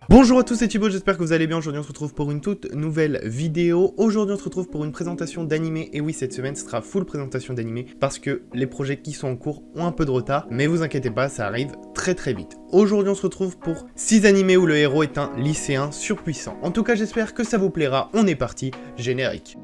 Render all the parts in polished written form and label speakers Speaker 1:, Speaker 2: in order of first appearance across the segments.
Speaker 1: Bonjour à tous, c'est Thibaut, j'espère que vous allez bien. Aujourd'hui on se retrouve pour une toute nouvelle vidéo. Aujourd'hui on se retrouve pour une présentation d'animé. Et oui, cette semaine ce sera full présentation d'animé parce que les projets qui sont en cours ont un peu de retard. Mais vous inquiétez pas, ça arrive très vite. Aujourd'hui on se retrouve pour 6 animés où le héros est un lycéen surpuissant. En tout cas j'espère que ça vous plaira. On est parti, générique.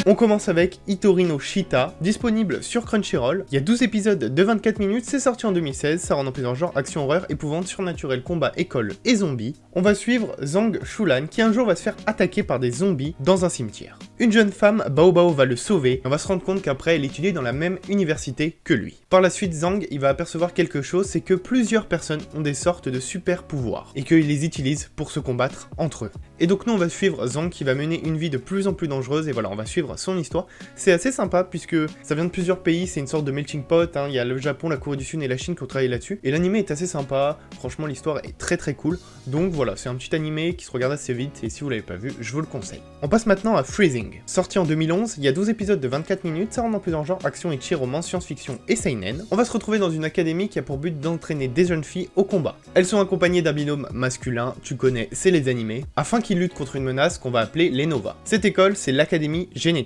Speaker 1: On commence avec Hitori no Shita, disponible sur Crunchyroll. Il y a 12 épisodes de 24 minutes, c'est sorti en 2016, ça rentre dans le genre action horreur, épouvante, surnaturel, combat, école et zombies. On va suivre Zhang Shulan qui un jour va se faire attaquer par des zombies dans un cimetière. Une jeune femme, Bao Bao, va le sauver, et on va se rendre compte qu'après elle étudie dans la même université que lui. Par la suite, Zhang il va apercevoir quelque chose, c'est que plusieurs personnes ont des sortes de super pouvoirs, et qu'ils les utilisent pour se combattre entre eux. Et donc nous on va suivre Zhang qui va mener une vie de plus en plus dangereuse, et voilà, on va suivre son histoire. C'est assez sympa puisque ça vient de plusieurs pays, c'est une sorte de melting pot, hein. Il y a le Japon, la Corée du Sud et la Chine qui ont travaillé là-dessus. Et l'animé est assez sympa, franchement l'histoire est très cool. Donc voilà, c'est un petit animé qui se regarde assez vite et si vous l'avez pas vu, je vous le conseille. On passe maintenant à Freezing. Sorti en 2011, il y a 12 épisodes de 24 minutes, ça rentre dans plusieurs genres, action, ecchi, romance, science-fiction et seinen. On va se retrouver dans une académie qui a pour but d'entraîner des jeunes filles au combat. Elles sont accompagnées d'un binôme masculin, tu connais, c'est les animés, afin qu'ils luttent contre une menace qu'on va appeler les Nova. Cette école, c'est l'Académie Genetics.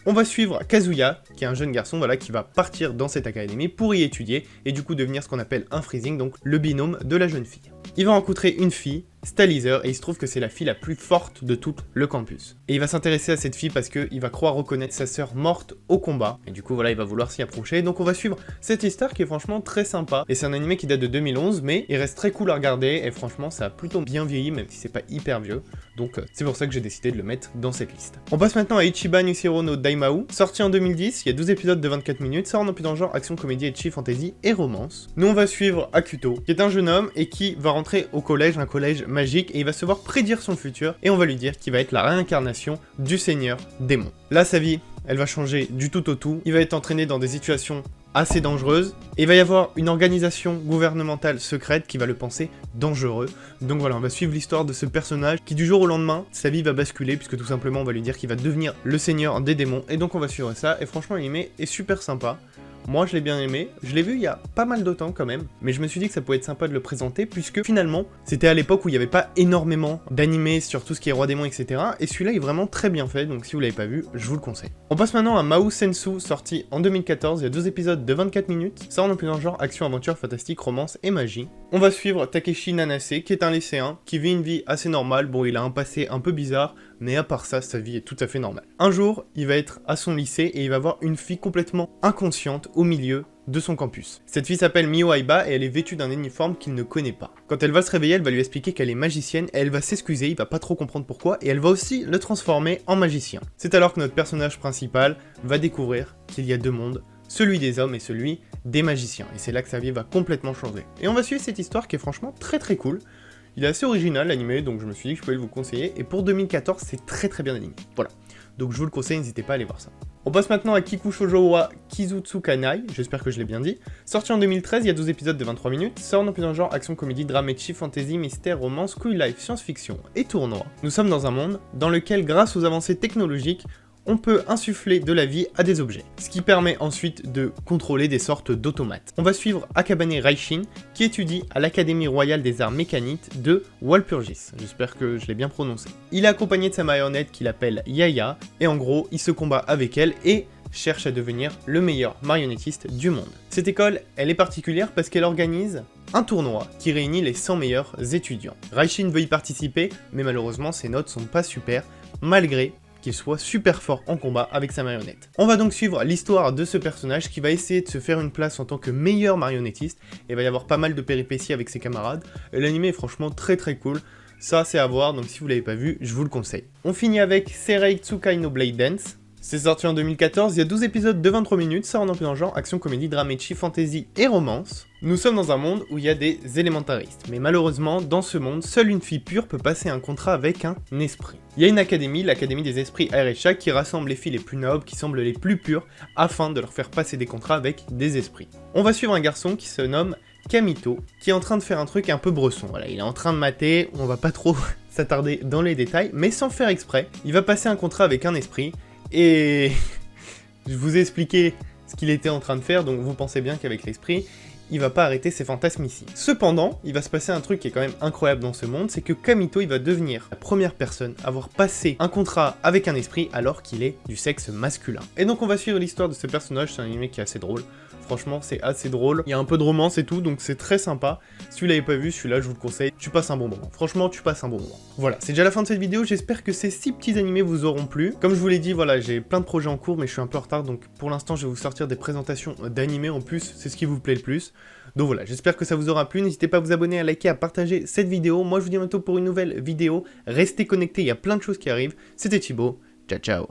Speaker 1: On va suivre Kazuya, qui est un jeune garçon voilà, qui va partir dans cette académie pour y étudier et du coup devenir ce qu'on appelle un freezing, donc le binôme de la jeune fille. Il va rencontrer une fille, Stalizer, et il se trouve que c'est la fille la plus forte de tout le campus. Et il va s'intéresser à cette fille parce qu'il va croire reconnaître sa sœur morte au combat, et du coup voilà, il va vouloir s'y approcher. Donc on va suivre cette histoire qui est franchement très sympa, et c'est un animé qui date de 2011, mais il reste très cool à regarder, et franchement ça a plutôt bien vieilli, même si c'est pas hyper vieux, donc c'est pour ça que j'ai décidé de le mettre dans cette liste. On passe maintenant à Ichiban Yushiro no Daimao, sorti en 2010, il y a 12 épisodes de 24 minutes, ça rentre plus dans le genre action, comédie, ecchi, fantasy et romance. Nous on va suivre Akuto, qui est un jeune homme et qui va rentrer au collège, un collège magique, et il va se voir prédire son futur, et on va lui dire qu'il va être la réincarnation du seigneur démon. Là sa vie, elle va changer du tout au tout, il va être entraîné dans des situations assez dangereuses, et il va y avoir une organisation gouvernementale secrète qui va le penser dangereux. Donc voilà, on va suivre l'histoire de ce personnage qui du jour au lendemain, sa vie va basculer, puisque tout simplement on va lui dire qu'il va devenir le seigneur des démons, et donc on va suivre ça, et franchement l'anime est super sympa. Moi je l'ai bien aimé, je l'ai vu il y a pas mal de temps quand même, mais je me suis dit que ça pouvait être sympa de le présenter puisque finalement c'était à l'époque où il n'y avait pas énormément d'animés sur tout ce qui est Roi Démon etc. Et celui-là est vraiment très bien fait, donc si vous l'avez pas vu, je vous le conseille. On passe maintenant à Mahou Sensu, sorti en 2014, il y a 2 épisodes de 24 minutes, ça rentre plus dans le genre action, aventure, fantastique, romance et magie. On va suivre Takeshi Nanase qui est un lycéen qui vit une vie assez normale, bon il a un passé un peu bizarre, mais à part ça, sa vie est tout à fait normale. Un jour, il va être à son lycée et il va voir une fille complètement inconsciente au milieu de son campus. Cette fille s'appelle Mio Aiba et elle est vêtue d'un uniforme qu'il ne connaît pas. Quand elle va se réveiller, elle va lui expliquer qu'elle est magicienne et elle va s'excuser, il va pas trop comprendre pourquoi, et elle va aussi le transformer en magicien. C'est alors que notre personnage principal va découvrir qu'il y a deux mondes, celui des hommes et celui des magiciens, et c'est là que sa vie va complètement changer. Et on va suivre cette histoire qui est franchement très cool. Il est assez original l'animé, donc je me suis dit que je pouvais vous le conseiller, et pour 2014 c'est très bien animé. Voilà, donc je vous le conseille, n'hésitez pas à aller voir ça. On passe maintenant à Kiku Shoujo wa Kizutsu Kanai, j'espère que je l'ai bien dit. Sorti en 2013, il y a 12 épisodes de 23 minutes, sort dans plusieurs genres action, comédie, drame, ecchi, fantasy, mystère, romance, cool life, science-fiction et tournoi. Nous sommes dans un monde dans lequel, grâce aux avancées technologiques, on peut insuffler de la vie à des objets, ce qui permet ensuite de contrôler des sortes d'automates. On va suivre Akabane Raishin, qui étudie à l'Académie Royale des Arts Mécaniques de Walpurgis, j'espère que je l'ai bien prononcé. Il est accompagné de sa marionnette qu'il appelle Yaya, et en gros, il se combat avec elle et cherche à devenir le meilleur marionnettiste du monde. Cette école, elle est particulière parce qu'elle organise un tournoi qui réunit les 100 meilleurs étudiants. Raishin veut y participer, mais malheureusement ses notes sont pas super, malgré qu'il soit super fort en combat avec sa marionnette. On va donc suivre l'histoire de ce personnage qui va essayer de se faire une place en tant que meilleur marionnettiste, et il va y avoir pas mal de péripéties avec ses camarades, et l'anime est franchement très cool, ça c'est à voir, donc si vous l'avez pas vu, je vous le conseille. On finit avec Serei Tsukai no Blade Dance. C'est sorti en 2014, il y a 12 épisodes de 23 minutes, ça rentre dans le genre action, comédie, drame, ecchi, fantasy et romance. Nous sommes dans un monde où il y a des élémentaristes, mais malheureusement, dans ce monde, seule une fille pure peut passer un contrat avec un esprit. Il y a une académie, l'Académie des Esprits Aerecha, qui rassemble les filles les plus nobles, qui semblent les plus pures, afin de leur faire passer des contrats avec des esprits. On va suivre un garçon qui se nomme Kamito, qui est en train de faire un truc un peu bresson. Voilà, il est en train de mater, on va pas trop s'attarder dans les détails, mais sans faire exprès, il va passer un contrat avec un esprit, et je vous ai expliqué ce qu'il était en train de faire, donc vous pensez bien qu'avec l'esprit, il va pas arrêter ses fantasmes ici. Cependant, il va se passer un truc qui est quand même incroyable dans ce monde, c'est que Kamito il va devenir la première personne à avoir passé un contrat avec un esprit alors qu'il est du sexe masculin. Et donc on va suivre l'histoire de ce personnage, c'est un anime qui est assez drôle. Franchement, c'est assez drôle. Il y a un peu de romance et tout, donc c'est très sympa. Si vous l'avez pas vu, celui-là, je vous le conseille. Tu passes un bon moment. Franchement, tu passes un bon moment. Voilà, c'est déjà la fin de cette vidéo. J'espère que ces 6 petits animés vous auront plu. Comme je vous l'ai dit, voilà, j'ai plein de projets en cours, mais je suis un peu en retard. Donc pour l'instant, je vais vous sortir des présentations d'animés en plus. C'est ce qui vous plaît le plus. Donc voilà, j'espère que ça vous aura plu. N'hésitez pas à vous abonner, à liker, à partager cette vidéo. Moi, je vous dis à bientôt pour une nouvelle vidéo. Restez connectés, il y a plein de choses qui arrivent. C'était Thibaut. Ciao, ciao.